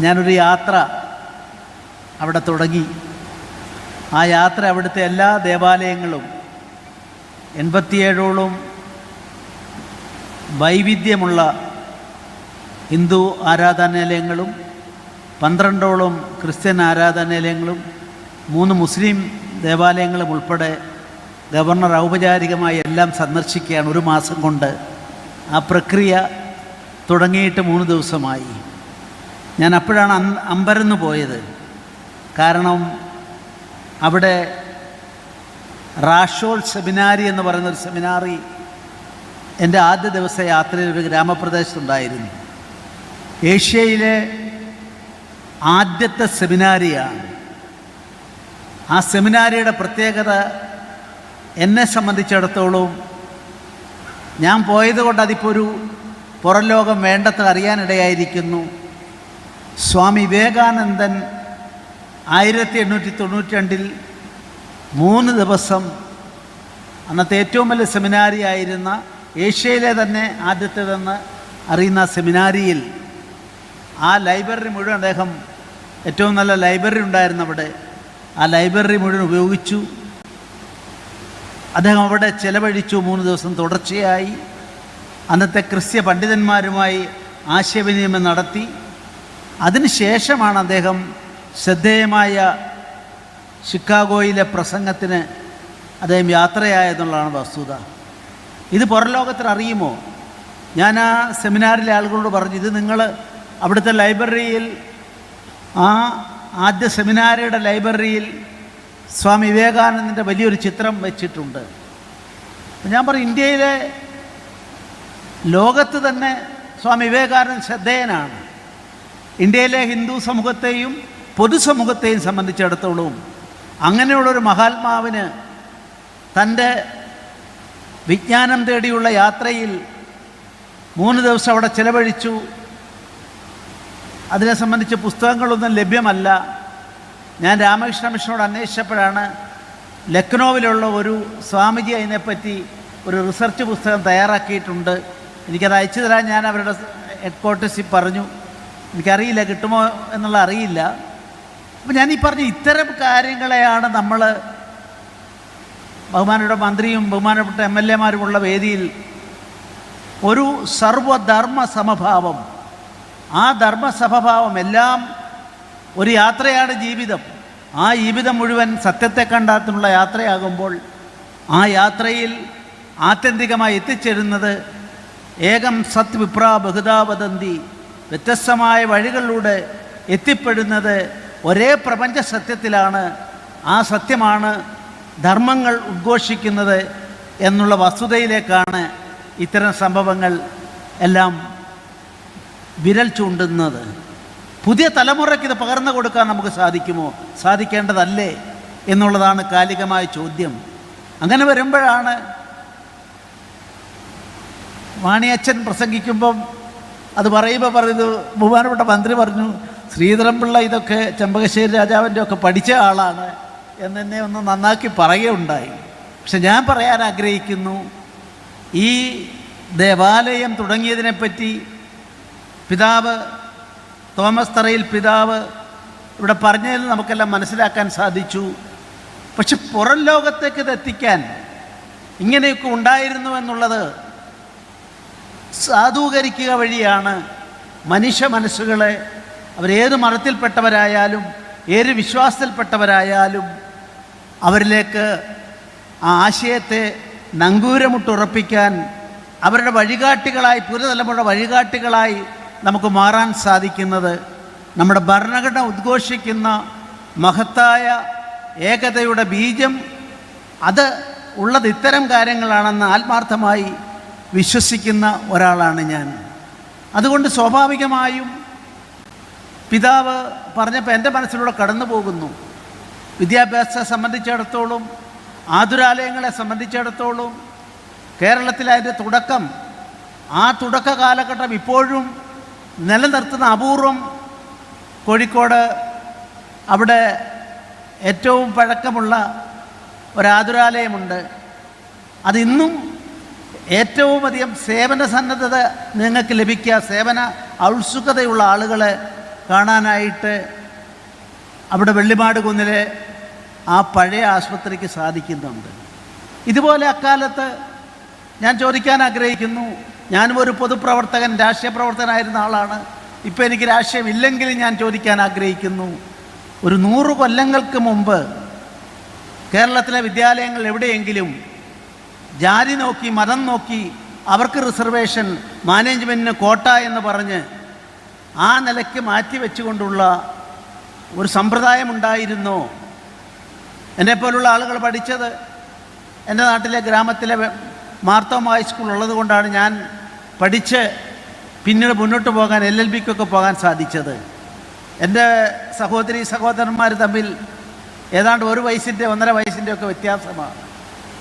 ഞാനൊരു യാത്ര അവിടെ തുടങ്ങി. ആ യാത്ര അവിടുത്തെ എല്ലാ ദേവാലയങ്ങളും 87ഓളം വൈവിധ്യമുള്ള ഹിന്ദു ആരാധനാലയങ്ങളും 12ഓളം ക്രിസ്ത്യൻ ആരാധനാലയങ്ങളും 3 മുസ്ലിം ദേവാലയങ്ങളും ഉൾപ്പെടെ ഗവർണർ ഔപചാരികമായി എല്ലാം സന്ദർശിക്കുകയാണ്. 1 മാസം കൊണ്ട് ആ പ്രക്രിയ തുടങ്ങിയിട്ട് 3 ദിവസമായി. ഞാൻ അപ്പോഴാണ് അമ്പരന്ന് പോയത്. കാരണം അവിടെ റാഷോൾ സെമിനാരി എന്ന് പറയുന്നൊരു സെമിനാറി എൻ്റെ ആദ്യ ദിവസ യാത്രയിൽ ഒരു ഗ്രാമപ്രദേശത്തുണ്ടായിരുന്നു. ഏഷ്യയിലെ ആദ്യത്തെ സെമിനാരിയാണ്. ആ സെമിനാരിയുടെ പ്രത്യേകത എന്നെ സംബന്ധിച്ചിടത്തോളം, ഞാൻ പോയത് കൊണ്ട് അതിപ്പോൾ ഒരു പുറം ലോകം വേണ്ടത്ര അറിയാനിടയായിരിക്കുന്നു. സ്വാമി വിവേകാനന്ദൻ 1892 3 ദിവസം അന്നത്തെ ഏറ്റവും വലിയ സെമിനാരി ആയിരുന്ന, ഏഷ്യയിലെ തന്നെ ആദ്യത്തേതെന്ന് അറിയുന്ന സെമിനാരിയിൽ ആ ലൈബ്രറി മുഴുവൻ അദ്ദേഹം, ഏറ്റവും നല്ല ലൈബ്രറി ഉണ്ടായിരുന്നു അവിടെ, ആ ലൈബ്രറി മുഴുവൻ ഉപയോഗിച്ചു. അദ്ദേഹം അവിടെ ചെലവഴിച്ചു 3 ദിവസം തുടർച്ചയായി. അന്നത്തെ ക്രിസ്ത്യ പണ്ഡിതന്മാരുമായി ആശയവിനിമയം നടത്തി. അതിനുശേഷമാണ് അദ്ദേഹം ശ്രദ്ധേയമായ ഷിക്കാഗോയിലെ പ്രസംഗത്തിന് അദ്ദേഹം യാത്രയായെന്നുള്ളതാണ് വസ്തുത. ഇത് പുറം ലോകത്തിന് അറിയുമോ? ഞാൻ ആ സെമിനാറിലെ ആളുകളോട് പറഞ്ഞു, ഇത് നിങ്ങൾ അവിടുത്തെ ലൈബ്രറിയിൽ, ആ ആദ്യ സെമിനാരിയുടെ ലൈബ്രറിയിൽ സ്വാമി വിവേകാനന്ദൻ്റെ വലിയൊരു ചിത്രം വെച്ചിട്ടുണ്ട്. ഞാൻ പറഞ്ഞു, ഇന്ത്യയിലെ ലോകത്ത് തന്നെ സ്വാമി വിവേകാനന്ദൻ ശ്രദ്ധേയനാണ്. ഇന്ത്യയിലെ ഹിന്ദു സമൂഹത്തെയും പൊതുസമൂഹത്തെയും സംബന്ധിച്ചിടത്തോളം അങ്ങനെയുള്ളൊരു മഹാത്മാവിന് തൻ്റെ വിജ്ഞാനം തേടിയുള്ള യാത്രയിൽ 3 ദിവസം അവിടെ ചിലവഴിച്ചു. അതിനെ സംബന്ധിച്ച് പുസ്തകങ്ങളൊന്നും ലഭ്യമല്ല. ഞാൻ രാമകൃഷ്ണ മിഷനോട് അന്വേഷിച്ചപ്പോഴാണ് ലക്നൗവിലുള്ള ഒരു സ്വാമിജി അതിനെപ്പറ്റി ഒരു റിസർച്ച് പുസ്തകം തയ്യാറാക്കിയിട്ടുണ്ട്. എനിക്കത് അയച്ചു തരാൻ ഞാൻ അവരുടെ ഹെഡ്ക്വാർട്ടേഴ്സിൽ പറഞ്ഞു. എനിക്കറിയില്ല, കിട്ടുമോ എന്നുള്ള അറിയില്ല. അപ്പം ഞാനീ പറഞ്ഞ ഇത്തരം കാര്യങ്ങളെയാണ് നമ്മൾ ബഹുമാനപ്പെട്ട മന്ത്രിയും ബഹുമാനപ്പെട്ട MLA മാരുമുള്ള വേദിയിൽ ഒരു സർവധർമ്മ സമഭാവം, ആ ധർമ്മസമഭാവം എല്ലാം ഒരു യാത്രയാണ് ജീവിതം. ആ ജീവിതം മുഴുവൻ സത്യത്തെ കണ്ടെത്താനുള്ള യാത്രയാകുമ്പോൾ ആ യാത്രയിൽ ആത്യന്തികമായി എത്തിച്ചേരുന്നത് ഏകം സത് വിപ്രാ ബഹുധാ വദന്തി, വ്യത്യസ്തമായ വഴികളിലൂടെ എത്തിപ്പെടുന്നത് ഒരേ പ്രപഞ്ച സത്യത്തിലാണ്. ആ സത്യമാണ് ധർമ്മങ്ങൾ ഉദ്ഘോഷിക്കുന്നത് എന്നുള്ള വസ്തുതയിലേക്കാണ് ഇത്തരം സംഭവങ്ങൾ എല്ലാം വിരൽ ചൂണ്ടുന്നത്. പുതിയ തലമുറയ്ക്ക് ഇത് പകർന്നു കൊടുക്കാൻ നമുക്ക് സാധിക്കുമോ? സാധിക്കേണ്ടതല്ലേ എന്നുള്ളതാണ് കാലികമായ ചോദ്യം. അങ്ങനെ വരുമ്പോഴാണ് വാണിയച്ഛൻ പ്രസംഗിക്കുമ്പം അത് പറയുമ്പോൾ പറയുന്നത്, ബഹുമാനപ്പെട്ട മന്ത്രി പറഞ്ഞു, ശ്രീധരൻപിള്ള ഇതൊക്കെ ചെമ്പകശ്ശേരി രാജാവിൻ്റെ ഒക്കെ പഠിച്ച ആളാണ് എന്നെ ഒന്ന് നന്നാക്കി പറയുകയുണ്ടായി. പക്ഷെ ഞാൻ പറയാൻ ആഗ്രഹിക്കുന്നു, ഈ ദേവാലയം തുടങ്ങിയതിനെപ്പറ്റി പിതാവ് തോമസ് തറയിൽ പിതാവ് ഇവിടെ പറഞ്ഞതിൽ നമുക്കെല്ലാം മനസ്സിലാക്കാൻ സാധിച്ചു. പക്ഷെ പുറം ലോകത്തേക്ക് ഇത് എത്തിക്കാൻ ഇങ്ങനെയൊക്കെ ഉണ്ടായിരുന്നു എന്നുള്ളത് സാധൂകരിക്കുക വഴിയാണ് മനുഷ്യ മനസ്സുകളെ, അവരേത് മതത്തിൽപ്പെട്ടവരായാലും ഏത് വിശ്വാസത്തിൽപ്പെട്ടവരായാലും അവരിലേക്ക് ആ ആശയത്തെ നങ്കൂരമുട്ടുറപ്പിക്കാൻ അവരുടെ വഴികാട്ടികളായി, പുതുതലമുറ വഴികാട്ടികളായി നമുക്ക് മാറാൻ സാധിക്കുന്നത്. നമ്മുടെ ഭരണഘടന ഉദ്ഘോഷിക്കുന്ന മഹത്തായ ഏകതയുടെ ബീജം അത് ഉള്ളത് ഇത്തരം കാര്യങ്ങളാണെന്ന് ആത്മാർത്ഥമായി വിശ്വസിക്കുന്ന ഒരാളാണ് ഞാൻ. അതുകൊണ്ട് സ്വാഭാവികമായും പിതാവ് പറഞ്ഞപ്പോൾ എൻ്റെ മനസ്സിലൂടെ കടന്നു പോകുന്നു. വിദ്യാഭ്യാസത്തെ സംബന്ധിച്ചിടത്തോളം, ആതുരാലയങ്ങളെ സംബന്ധിച്ചിടത്തോളം കേരളത്തിൽ അതിൻ്റെ തുടക്കം, ആ തുടക്ക കാലഘട്ടം ഇപ്പോഴും നിലനിർത്തുന്ന അപൂർവം കോഴിക്കോട് അവിടെ ഏറ്റവും പഴക്കമുള്ള ഒരാതുരാലയമുണ്ട്. അതിന്നും ഏറ്റവും അധികം സേവന സന്നദ്ധത നിങ്ങൾക്ക് ലഭിക്കുക, സേവന ഔത്സുകതയുള്ള ആളുകളെ കാണാനായിട്ട് അവിടെ വെള്ളിമാട് കുന്നിലെ ആ പഴയ ആശുപത്രിക്ക് സാധിക്കുന്നുണ്ട്. ഇതുപോലെ അക്കാലത്ത് ഞാൻ ചോദിക്കാൻ ആഗ്രഹിക്കുന്നു, ഞാനും ഒരു പൊതുപ്രവർത്തകൻ, രാഷ്ട്രീയ പ്രവർത്തകനായിരുന്ന ആളാണ്. ഇപ്പോൾ എനിക്ക് രാഷ്ട്രീയമില്ലെങ്കിലും ഞാൻ ചോദിക്കാൻ ആഗ്രഹിക്കുന്നു, ഒരു 100 കൊല്ലങ്ങൾക്ക് മുമ്പ് കേരളത്തിലെ വിദ്യാലയങ്ങൾ എവിടെയെങ്കിലും ജാതി നോക്കി, മതം നോക്കി, അവർക്ക് റിസർവേഷൻ, മാനേജ്മെൻറ്റിന് കോട്ട എന്ന് പറഞ്ഞ് ആ നിലയ്ക്ക് മാറ്റി വെച്ചുകൊണ്ടുള്ള ഒരു സമ്പ്രദായമുണ്ടായിരുന്നോ? എന്നെപ്പോലുള്ള ആളുകൾ പഠിച്ചത് എൻ്റെ നാട്ടിലെ ഗ്രാമത്തിലെ മാർത്തോമ ഹൈസ്കൂൾ ഉള്ളത് കൊണ്ടാണ് ഞാൻ പഠിച്ച് പിന്നീട് മുന്നോട്ട് പോകാൻ LLBക്കൊക്കെ പോകാൻ സാധിച്ചത്. എൻ്റെ സഹോദരി സഹോദരന്മാർ തമ്മിൽ ഏതാണ്ട് 1 വയസ്സിൻ്റെ 1.5 വയസ്സിൻ്റെ ഒക്കെ വ്യത്യാസമാണ്.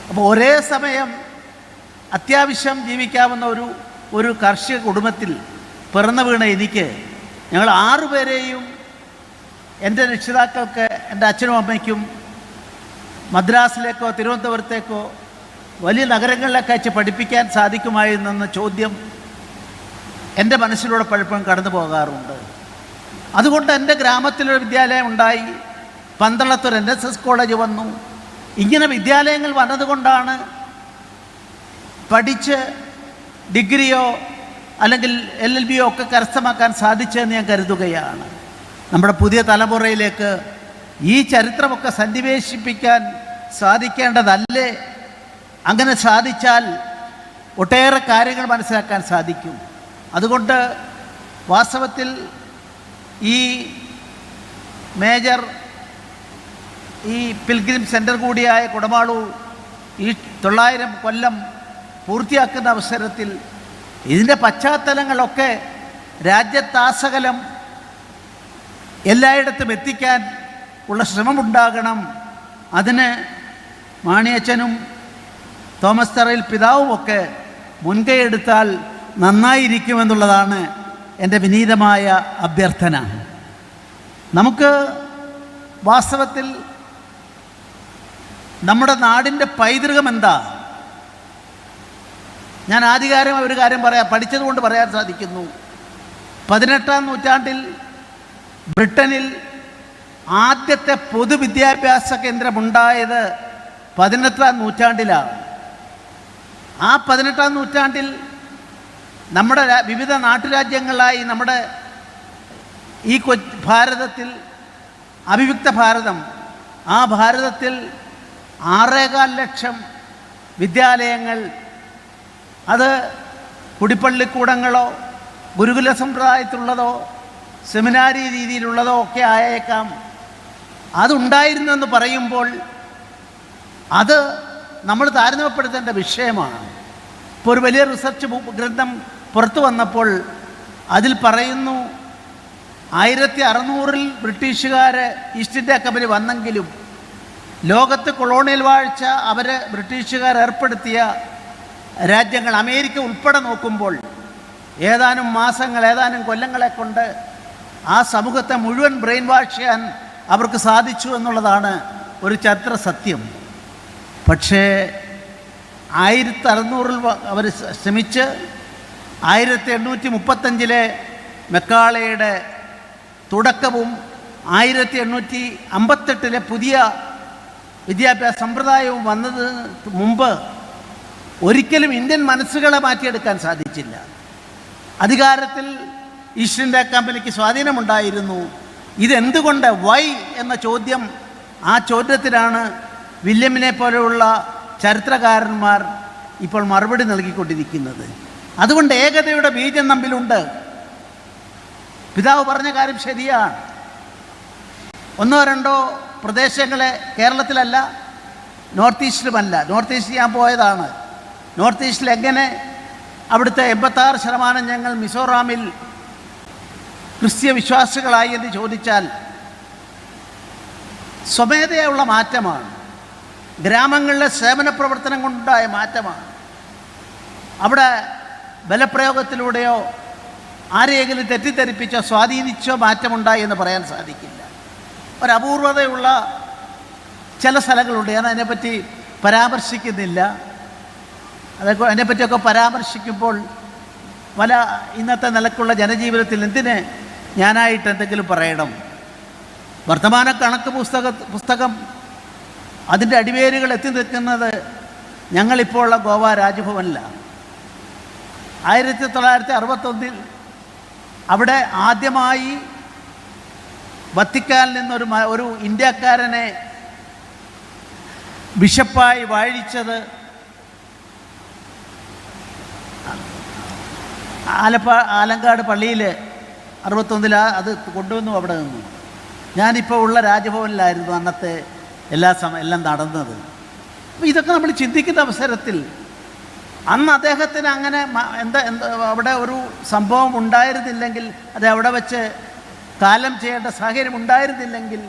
അപ്പോൾ ഒരേ സമയം അത്യാവശ്യം ജീവിക്കാവുന്ന ഒരു കാർഷിക കുടുംബത്തിൽ പിറന്നു വീണ എനിക്ക്, ഞങ്ങൾ 6 പേരെയും എൻ്റെ രക്ഷിതാക്കൾക്ക്, എൻ്റെ അച്ഛനും അമ്മയ്ക്കും മദ്രാസിലേക്കോ തിരുവനന്തപുരത്തേക്കോ വലിയ നഗരങ്ങളിലൊക്കെ അയച്ച് പഠിപ്പിക്കാൻ സാധിക്കുമായിരുന്നെന്ന ചോദ്യം എൻ്റെ മനസ്സിലൂടെ പലപ്പോഴും കടന്നു പോകാറുണ്ട്. അതുകൊണ്ട് എൻ്റെ ഗ്രാമത്തിലൊരു വിദ്യാലയം ഉണ്ടായി, പന്തളത്തൊരു NSS കോളേജ് വന്നു. ഇങ്ങനെ വിദ്യാലയങ്ങൾ വന്നതുകൊണ്ടാണ് പഠിച്ച് ഡിഗ്രിയോ അല്ലെങ്കിൽ LLBയോ ഒക്കെ കരസ്ഥമാക്കാൻ സാധിച്ചതെന്ന് ഞാൻ കരുതുകയാണ്. നമ്മുടെ പുതിയ തലമുറയിലേക്ക് ഈ ചരിത്രമൊക്കെ സന്നിവേശിപ്പിക്കാൻ സാധിക്കേണ്ടതല്ലേ? അങ്ങനെ സാധിച്ചാൽ ഒട്ടേറെ കാര്യങ്ങൾ മനസ്സിലാക്കാൻ സാധിക്കും. അതുകൊണ്ട് വാസ്തവത്തിൽ ഈ മേജർ ഈ പിൽഗ്രിം സെൻറ്റർ കൂടിയായ കുടമാളൂർ ഈ 900 കൊല്ലം പൂർത്തിയാക്കുന്ന അവസരത്തിൽ ഇതിൻ്റെ പശ്ചാത്തലങ്ങളൊക്കെ രാജ്യത്താസകലം എല്ലായിടത്തും എത്തിക്കാൻ ഉള്ള ശ്രമമുണ്ടാകണം. അതിന് മാണിയച്ചനും തോമസ് തറയിൽ പിതാവുമൊക്കെ മുൻകൈ എടുത്താൽ നന്നായിരിക്കുമെന്നുള്ളതാണ് എൻ്റെ വിനീതമായ അഭ്യർത്ഥന. നമുക്ക് വാസ്തവത്തിൽ നമ്മുടെ നാടിൻ്റെ പൈതൃകം എന്താ? ഞാൻ ആധികാരികമായ ഒരു കാര്യം പറയാം, പഠിച്ചതുകൊണ്ട് പറയാൻ സാധിക്കുന്നു. 18-ാം നൂറ്റാണ്ടിൽ ബ്രിട്ടനിൽ ആദ്യത്തെ പൊതുവിദ്യാഭ്യാസ കേന്ദ്രമുണ്ടായത് 18-ാം നൂറ്റാണ്ടിലാണ്. ആ 18-ാം നൂറ്റാണ്ടിൽ നമ്മുടെ വിവിധ നാട്ടുരാജ്യങ്ങളായി നമ്മുടെ ഈ ഭാരതത്തിൽ, അവിഭക്ത ഭാരതം, ആ ഭാരതത്തിൽ 6.25 ലക്ഷം വിദ്യാലയങ്ങൾ, അത് കുടിപ്പള്ളിക്കൂടങ്ങളോ ഗുരുകുല സമ്പ്രദായത്തിലുള്ളതോ സെമിനാരി രീതിയിലുള്ളതോ ഒക്കെ ആയേക്കാം. അതുണ്ടായിരുന്നെന്ന് പറയുമ്പോൾ അത് നമ്മൾ താരതമ്യപ്പെടുത്തേണ്ട വിഷയമാണ്. ഇപ്പോൾ ഒരു വലിയ റിസർച്ച് ഗ്രന്ഥം പുറത്തു വന്നപ്പോൾ അതിൽ പറയുന്നു, 1600-ൽ ബ്രിട്ടീഷുകാർ ഈസ്റ്റ് ഇന്ത്യ കമ്പനി വന്നെങ്കിലും ലോകത്ത് കൊളോണിയൽ വാഴ്ച ബ്രിട്ടീഷുകാർ ഏർപ്പെടുത്തിയ രാജ്യങ്ങൾ അമേരിക്ക ഉൾപ്പെടെ നോക്കുമ്പോൾ ഏതാനും മാസങ്ങൾ, ഏതാനും കൊല്ലങ്ങളെ കൊണ്ട് ആ സമൂഹത്തെ മുഴുവൻ ബ്രെയിൻ വാഷ് ചെയ്യാൻ അവർക്ക് സാധിച്ചു എന്നുള്ളതാണ് ഒരു ചരിത്ര സത്യം. പക്ഷേ 1600-ൽ അവർ ശ്രമിച്ച് 1835-ലെ മെക്കാളയുടെ തുടക്കവും 1858-ലെ പുതിയ വിദ്യാഭ്യാസ സമ്പ്രദായവും വന്നതിന് മുമ്പ് ഒരിക്കലും ഇന്ത്യൻ മനസ്സുകളെ മാറ്റിയെടുക്കാൻ സാധിച്ചില്ല. അധികാരത്തിൽ ഈസ്റ്റ് ഇന്ത്യ കമ്പനിക്ക് സ്വാധീനമുണ്ടായിരുന്നു. ഇതെന്തുകൊണ്ട്, വൈ എന്ന ചോദ്യം, ആ ചോദ്യത്തിനാണ് വില്യമിനെ പോലെയുള്ള ചരിത്രകാരന്മാർ ഇപ്പോൾ മറുപടി നൽകിക്കൊണ്ടിരിക്കുന്നത്. അതുകൊണ്ട് ഏകതയുടെ ബീജം തമ്മിലുണ്ട്. പിതാവ് പറഞ്ഞ കാര്യം ശരിയാണ്. 1-2 പ്രദേശങ്ങളെ, കേരളത്തിലല്ല, നോർത്ത് ഈസ്റ്റിലുമല്ല, നോർത്ത് ഈസ്റ്റ് ഞാൻ പോയതാണ്. നോർത്ത് ഈസ്റ്റിൽ എങ്ങനെ അവിടുത്തെ 86% ഞങ്ങൾ മിസോറാമിൽ ക്രിസ്ത്യ വിശ്വാസികളായി എന്ന് ചോദിച്ചാൽ സ്വമേധയുള്ള മാറ്റമാണ്. ഗ്രാമങ്ങളിലെ സേവന പ്രവർത്തനം കൊണ്ടുണ്ടായ മാറ്റമാണ്. അവിടെ ബലപ്രയോഗത്തിലൂടെയോ ആരെയെങ്കിലും തെറ്റിദ്ധരിപ്പിച്ചോ സ്വാധീനിച്ചോ മാറ്റമുണ്ടായി എന്ന് പറയാൻ സാധിക്കില്ല. ഒരപൂർവതയുള്ള ചില സ്ഥലങ്ങളുണ്ട്, ഞാൻ അതിനെപ്പറ്റി പരാമർശിക്കുന്നില്ല. അതിനെപ്പറ്റിയൊക്കെ പരാമർശിക്കുമ്പോൾ ഇന്നത്തെ നിലക്കുള്ള ജനജീവിതത്തിൽ എന്തിന് ഞാനായിട്ട് എന്തെങ്കിലും പറയണം. വർത്തമാന കണക്ക് പുസ്തകം അതിൻ്റെ അടിവേരുകൾ എത്തി നിൽക്കുന്നത് ഞങ്ങളിപ്പോൾ ഉള്ള ഗോവ രാജ്ഭവനിലാണ്. 1961 അവിടെ ആദ്യമായി വത്തിക്കാനിൽ നിന്നൊരു ഒരു ഇന്ത്യക്കാരനെ ബിഷപ്പായി വാഴിച്ചത് ആലങ്കാട് പള്ളിയിൽ 61 അത് കൊണ്ടുവന്നു. അവിടെ നിന്നു ഞാനിപ്പോൾ ഉള്ള രാജ്ഭവനിലായിരുന്നു അന്നത്തെ എല്ലാം നടന്നത്. അപ്പോൾ ഇതൊക്കെ നമ്മൾ ചിന്തിക്കുന്ന അവസരത്തിൽ അന്ന് അദ്ദേഹത്തിന് അങ്ങനെ എന്താ അവിടെ ഒരു സംഭവം ഉണ്ടായിരുന്നില്ലെങ്കിൽ, അത് അവിടെ വെച്ച് കാലം ചെയ്യേണ്ട സാഹചര്യം ഉണ്ടായിരുന്നില്ലെങ്കിൽ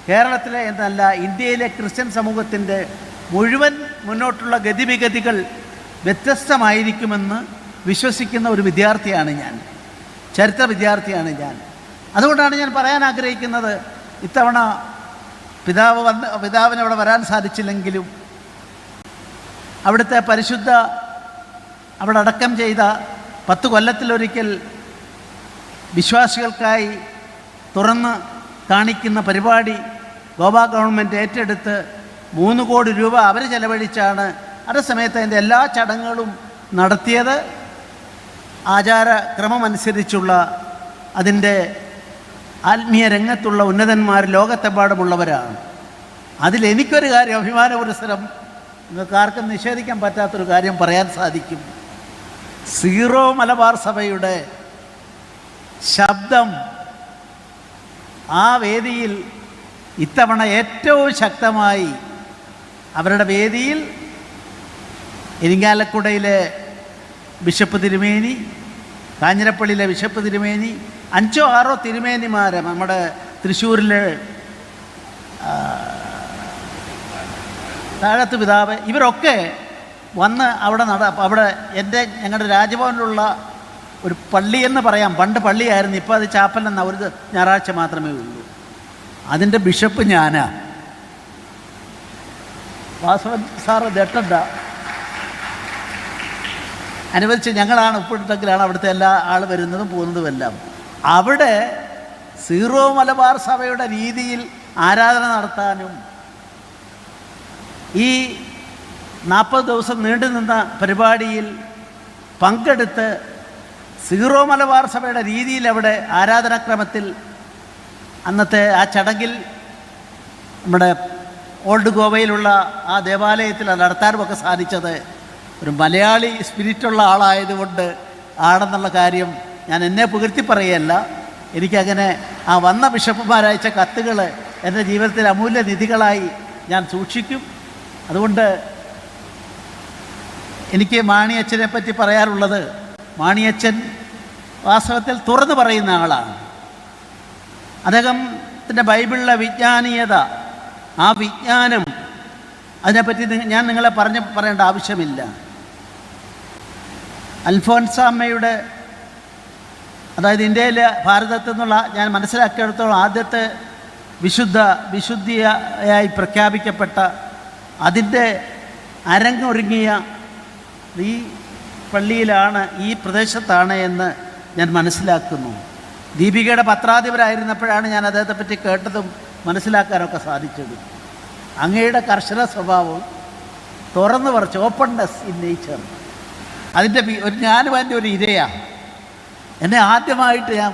കേരളത്തിലെ എന്നല്ല ഇന്ത്യയിലെ ക്രിസ്ത്യൻ സമൂഹത്തിൻ്റെ മുഴുവൻ മുന്നോട്ടുള്ള ഗതിവിഗതികൾ വ്യത്യസ്തമായിരിക്കുമെന്ന് വിശ്വസിക്കുന്ന ഒരു വിദ്യാർത്ഥിയാണ് ഞാൻ, ചരിത്ര വിദ്യാർത്ഥിയാണ് ഞാൻ. അതുകൊണ്ടാണ് ഞാൻ പറയാൻ ആഗ്രഹിക്കുന്നത്, ഇത്തവണ പിതാവിന് അവിടെ വരാൻ സാധിച്ചില്ലെങ്കിലും അവിടുത്തെ പരിശുദ്ധ അവിടെ അടക്കം ചെയ്ത 10 കൊല്ലത്തിലൊരിക്കൽ വിശ്വാസികൾക്കായി തുറന്ന് കാണിക്കുന്ന പരിപാടി ഗോവ ഗവൺമെൻറ് ഏറ്റെടുത്ത് 3 കോടി രൂപ അവർ ചെലവഴിച്ചാണ് അതേ സമയത്ത് അതിൻ്റെ എല്ലാ ചടങ്ങുകളും നടത്തിയത്. ആചാരക്രമമനുസരിച്ചുള്ള അതിൻ്റെ ആത്മീയ രംഗത്തുള്ള ഉന്നതന്മാർ ലോകത്തെമ്പാടുമുള്ളവരാണ്. അതിലെനിക്കൊരു കാര്യം അഭിമാന പുരസ്സരം നിങ്ങൾക്ക് ആർക്കും നിഷേധിക്കാൻ പറ്റാത്തൊരു കാര്യം പറയാൻ സാധിക്കും. സീറോ മലബാർ സഭയുടെ ശബ്ദം ആ വേദിയിൽ ഇത്തവണ ഏറ്റവും ശക്തമായി അവരുടെ വേദിയിൽ ഇരിങ്ങാലക്കുടയിലെ ബിഷപ്പ് തിരുമേനി, കാഞ്ഞിരപ്പള്ളിയിലെ ബിഷപ്പ് തിരുമേനി, 5 or 6 തിരുമേനിമാരെ, നമ്മുടെ തൃശ്ശൂരിലെ താഴത്ത് പിതാവ്, ഇവരൊക്കെ വന്ന് അവിടെ ഞങ്ങളുടെ രാജ്ഭവനിലുള്ള ഒരു പള്ളിയെന്ന് പറയാം, പണ്ട് പള്ളിയായിരുന്നു, ഇപ്പോൾ അത് ചാപ്പലെന്ന ഒരു ഞായറാഴ്ച മാത്രമേ ഉള്ളൂ. അതിൻ്റെ ബിഷപ്പ് ഞാനാ. വാസവൻ സാറ് ദട്ടണ്ട അനുവദിച്ച് ഞങ്ങളാണ് ഉപ്പിട്ടെങ്കിലാണ് അവിടുത്തെ എല്ലാ ആൾ വരുന്നതും പോകുന്നതുമെല്ലാം. അവിടെ സീറോ മലബാർ സഭയുടെ രീതിയിൽ ആരാധന നടത്താനും ഈ 40 ദിവസം നീണ്ടു നിന്ന പരിപാടിയിൽ പങ്കെടുത്ത് സീറോ മലബാർ സഭയുടെ രീതിയിൽ അവിടെ ആരാധനാക്രമത്തിൽ അന്നത്തെ ആ ചടങ്ങിൽ നമ്മുടെ ഓൾഡ് ഗോവയിലുള്ള ആ ദേവാലയത്തിൽ നടത്താനുമൊക്കെ സാധിച്ചത് ഒരു മലയാളി സ്പിരിറ്റുള്ള ആളായതുകൊണ്ട് ആണെന്നുള്ള കാര്യം ഞാൻ എന്നെ പുകഴ്ത്തി പറയുകയല്ല. എനിക്കങ്ങനെ ആ വന്ന ബിഷപ്പുമാരയച്ച കത്തുകൾ എൻ്റെ ജീവിതത്തിൽ അമൂല്യ നിധികളായി ഞാൻ സൂക്ഷിക്കും. അതുകൊണ്ട് എനിക്ക് മാണിയച്ഛനെ പറ്റി പറയാറുള്ളത്, മാണിയച്ഛൻ വാസ്തവത്തിൽ തുറന്നു പറയുന്ന ആളാണ്. അദ്ദേഹത്തിൻ്റെ ബൈബിളിലെ വിജ്ഞാനീയത, ആ വിജ്ഞാനം, അതിനെപ്പറ്റി ഞാൻ നിങ്ങളെ പറയേണ്ട ആവശ്യമില്ല. അൽഫോൻസാമ്മയുടെ, അതായത് ഇന്ത്യയിലെ ഭാരതത്തിൽ നിന്നുള്ള ഞാൻ മനസ്സിലാക്കിയെടുത്തോളം ആദ്യത്തെ വിശുദ്ധിയായി പ്രഖ്യാപിക്കപ്പെട്ട അതിൻ്റെ അരങ്ങൊരുങ്ങിയ ഈ പള്ളിയിലാണ്, ഈ പ്രദേശത്താണ് എന്ന് ഞാൻ മനസ്സിലാക്കുന്നു. ദീപികയുടെ പത്രാധിപരായിരുന്നപ്പോഴാണ് ഞാൻ അദ്ദേഹത്തെപ്പറ്റി കേട്ടതും മനസ്സിലാക്കാനൊക്കെ സാധിച്ചത്. അങ്ങയുടെ കർശന സ്വഭാവം, തുറന്നു പറച്ച് ഓപ്പൺനെസ് ഇൻ നേച്ചർ, അതിൻ്റെ ഞാനും അതിൻ്റെ ഒരു ഇരയാണ്. എന്നെ ആദ്യമായിട്ട് ഞാൻ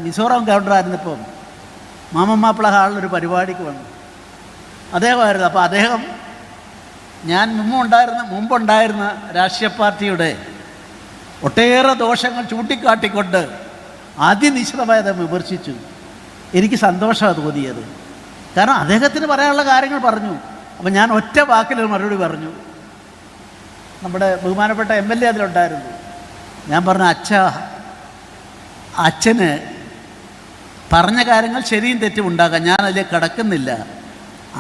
മിസോറാം ഗവർണറായിരുന്നപ്പം മാമമ്മാപ്പിള ഹാളിലൊരു പരിപാടിക്ക് വന്നു, അദ്ദേഹമായിരുന്നു. അപ്പോൾ അദ്ദേഹം ഞാൻ മുമ്പുണ്ടായിരുന്ന രാഷ്ട്രീയ പാർട്ടിയുടെ ഒട്ടേറെ ദോഷങ്ങൾ ചൂണ്ടിക്കാട്ടിക്കൊണ്ട് അതിനിശ്ചിതമായി അദ്ദേഹം വിമർശിച്ചു. എനിക്ക് സന്തോഷമാണ് തോന്നിയത്, കാരണം അദ്ദേഹത്തിന് പറയാനുള്ള കാര്യങ്ങൾ പറഞ്ഞു. അപ്പം ഞാൻ ഒറ്റ വാക്കിലൊരു മറുപടി പറഞ്ഞു. നമ്മുടെ ബഹുമാനപ്പെട്ട MLA അതിലുണ്ടായിരുന്നു. ഞാൻ പറഞ്ഞു, അച്ഛന് പറഞ്ഞ കാര്യങ്ങൾ ശരിയും തെറ്റും ഉണ്ടാകാം, ഞാൻ അതിലേക്ക് കടക്കുന്നില്ല.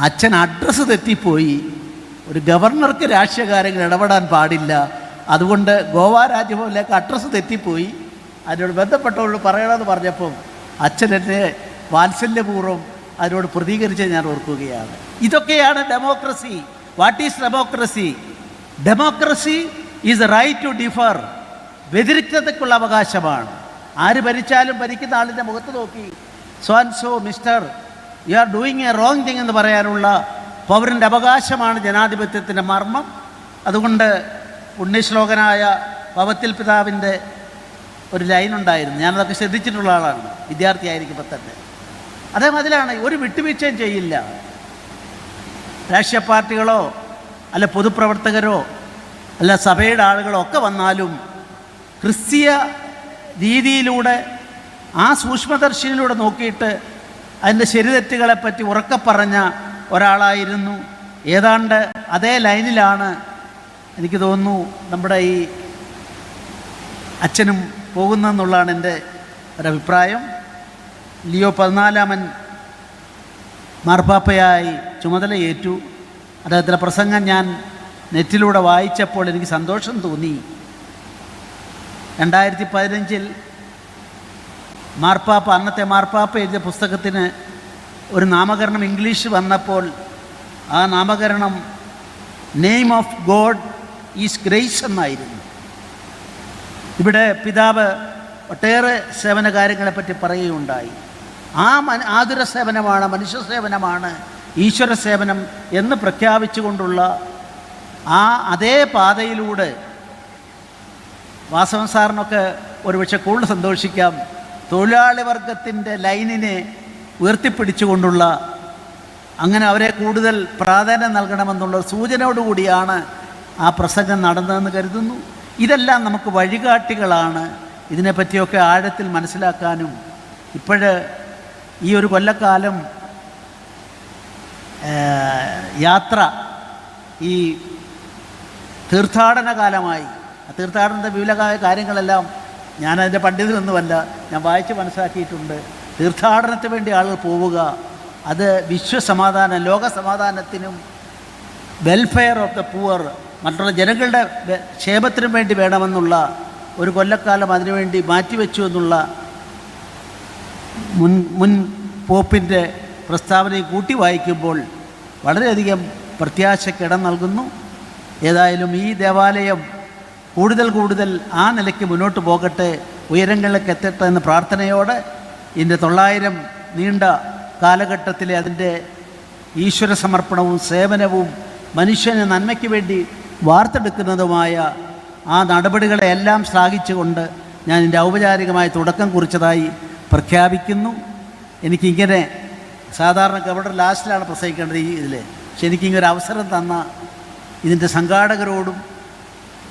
അച്ഛൻ അഡ്രസ്സ് തെറ്റിപ്പോയി. ഒരു ഗവർണർക്ക് രാഷ്ട്രീയ കാര്യങ്ങൾ ഇടപെടാൻ പാടില്ല, അതുകൊണ്ട് ഗോവ രാജ്ഭവനിലേക്ക് അഡ്രസ്സ് തെറ്റിപ്പോയി, അതിനോട് ബന്ധപ്പെട്ടവരോട് പറയണമെന്ന് പറഞ്ഞപ്പോൾ അച്ഛൻ എന്നെ വാത്സല്യപൂർവ്വം അതിനോട് പ്രതികരിച്ച് ഞാൻ ഓർക്കുകയാണ്. ഇതൊക്കെയാണ് democracy. What is democracy? Democracy is a right to differ. വ്യതിരിക്തതയ്ക്കുള്ള അവകാശമാണ്. ആര് ഭരിച്ചാലും ഭരിക്കുന്ന ആളിൻ്റെ മുഖത്ത് നോക്കി so and so mister you are doing a wrong thing എന്ന് പറയാനുള്ള പൗരൻ്റെ അവകാശമാണ് ജനാധിപത്യത്തിൻ്റെ മർമ്മം. അതുകൊണ്ട് പുണ്യശ്ലോകനായ പവത്തിൽ പിതാവിൻ്റെ ഒരു ലൈനുണ്ടായിരുന്നു, ഞാനതൊക്കെ ശ്രദ്ധിച്ചിട്ടുള്ള ആളാണ് വിദ്യാർത്ഥിയായിരിക്കുമ്പോൾ തന്നെ. അദ്ദേഹം അതിലാണ് ഒരു വിട്ടുവീഴ്ചയും ചെയ്യില്ല. രാഷ്ട്രീയ പാർട്ടികളോ അല്ല പൊതുപ്രവർത്തകരോ അല്ല സഭയുടെ ആളുകളോ ഒക്കെ വന്നാലും ക്രിസ്തീയ രീതിയിലൂടെ ആ സൂക്ഷ്മദർശിനിലൂടെ നോക്കിയിട്ട് അതിൻ്റെ ശരിതെറ്റുകളെപ്പറ്റി ഉറക്കെ പറഞ്ഞ ഒരാളായിരുന്നു. ഏതാണ്ട് അതേ ലൈനിലാണ് എനിക്ക് തോന്നുന്നു നമ്മുടെ ഈ അച്ഛനും പോകുന്നതെന്നുള്ളതാണ് എൻ്റെ ഒരഭിപ്രായം. ലിയോ 14 മാർപ്പാപ്പയായി ചുമതലയേറ്റു. അദ്ദേഹത്തിൻ്റെ പ്രസംഗം ഞാൻ നെറ്റിലൂടെ വായിച്ചപ്പോൾ എനിക്ക് സന്തോഷം തോന്നി. 2015 മാർപ്പാപ്പ, അന്നത്തെ മാർപ്പാപ്പ എഴുതിയ പുസ്തകത്തിന് ഒരു നാമകരണം ഇംഗ്ലീഷ് വന്നപ്പോൾ ആ നാമകരണം name of God is grace എന്നായിരുന്നു. ഇവിടെ പിതാവ് ഒട്ടേറെ സേവന കാര്യങ്ങളെപ്പറ്റി പറയുകയുണ്ടായി. ആതുര സേവനമാണ്, മനുഷ്യ സേവനമാണ് ഈശ്വര സേവനം എന്ന് പ്രഖ്യാപിച്ചുകൊണ്ടുള്ള അതേ പാതയിലൂടെ വാസവൻ സാറിനൊക്കെ ഒരുപക്ഷെ കൂടുതൽ സന്തോഷിക്കാം. തൊഴിലാളി വർഗത്തിൻ്റെ ലൈനിനെ ഉയർത്തിപ്പിടിച്ചുകൊണ്ടുള്ള, അങ്ങനെ അവരെ കൂടുതൽ പ്രാധാന്യം നൽകണമെന്നുള്ള സൂചനയോടുകൂടിയാണ് ആ പ്രസംഗം നടന്നതെന്ന് കരുതുന്നു. ഇതെല്ലാം നമുക്ക് വഴികാട്ടികളാണ്. ഇതിനെപ്പറ്റിയൊക്കെ ആഴത്തിൽ മനസ്സിലാക്കാനും ഈ ഒരു കൊല്ലക്കാലം യാത്ര ഈ തീർത്ഥാടന കാലമായി. തീർത്ഥാടനത്തെ വിവിധ കാര്യങ്ങളെല്ലാം ഞാനതിൻ്റെ പണ്ഡിതനൊന്നുമല്ല, ഞാൻ വായിച്ച് മനസ്സിലാക്കിയിട്ടുണ്ട്. തീർത്ഥാടനത്തിന് വേണ്ടി ആളുകൾ പോവുക, അത് വിശ്വസമാധാനം, ലോകസമാധാനത്തിനും വെൽഫെയർ ഓഫ് ദ പുവർ, മറ്റുള്ള ജനങ്ങളുടെ ക്ഷേമത്തിനും വേണ്ടി വേണമെന്നുള്ള ഒരു കൊല്ലക്കാലം അതിനുവേണ്ടി മാറ്റിവെച്ചു എന്നുള്ള മുൻ പോപ്പിൻ്റെ പ്രസ്താവനയെ കൂട്ടി വായിക്കുമ്പോൾ വളരെയധികം പ്രത്യാശയ്ക്കിടം നൽകുന്നു. ഏതായാലും ഈ ദേവാലയം കൂടുതൽ ആ നിലയ്ക്ക് മുന്നോട്ട് പോകട്ടെ, ഉയരങ്ങളിലേക്ക് എത്തട്ടെ എന്ന പ്രാർത്ഥനയോടെ ഇതിൻ്റെ 900 നീണ്ട കാലഘട്ടത്തിലെ അതിൻ്റെ ഈശ്വര സമർപ്പണവും സേവനവും മനുഷ്യന് നന്മയ്ക്ക് വേണ്ടി വാർത്തെടുക്കുന്നതുമായ ആ നടപടികളെല്ലാം ശ്ലാഘിച്ചുകൊണ്ട് ഞാൻ എൻ്റെ ഔപചാരികമായ തുടക്കം കുറിച്ചതായി പ്രഖ്യാപിക്കുന്നു. എനിക്കിങ്ങനെ സാധാരണ അവിടെ ലാസ്റ്റിലാണ് പ്രസംഗിക്കേണ്ടത് ഇതിൽ, പക്ഷെ എനിക്കിങ്ങനൊരു അവസരം തന്ന ഇതിൻ്റെ സംഘാടകരോടും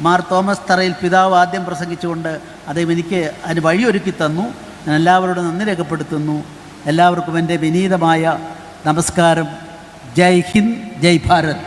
മാർ തോമസ് തറയിൽ പിതാവ് ആദ്യം പ്രസംഗിച്ചുകൊണ്ട് അദ്ദേഹം എനിക്ക് അതിന് വഴിയൊരുക്കി തന്നു. ഞാൻ എല്ലാവരോടും നന്ദി രേഖപ്പെടുത്തുന്നു. എല്ലാവർക്കും എൻ്റെ വിനീതമായ നമസ്കാരം. ജയ് ഹിന്ദ്, ജയ് ഭാരത്.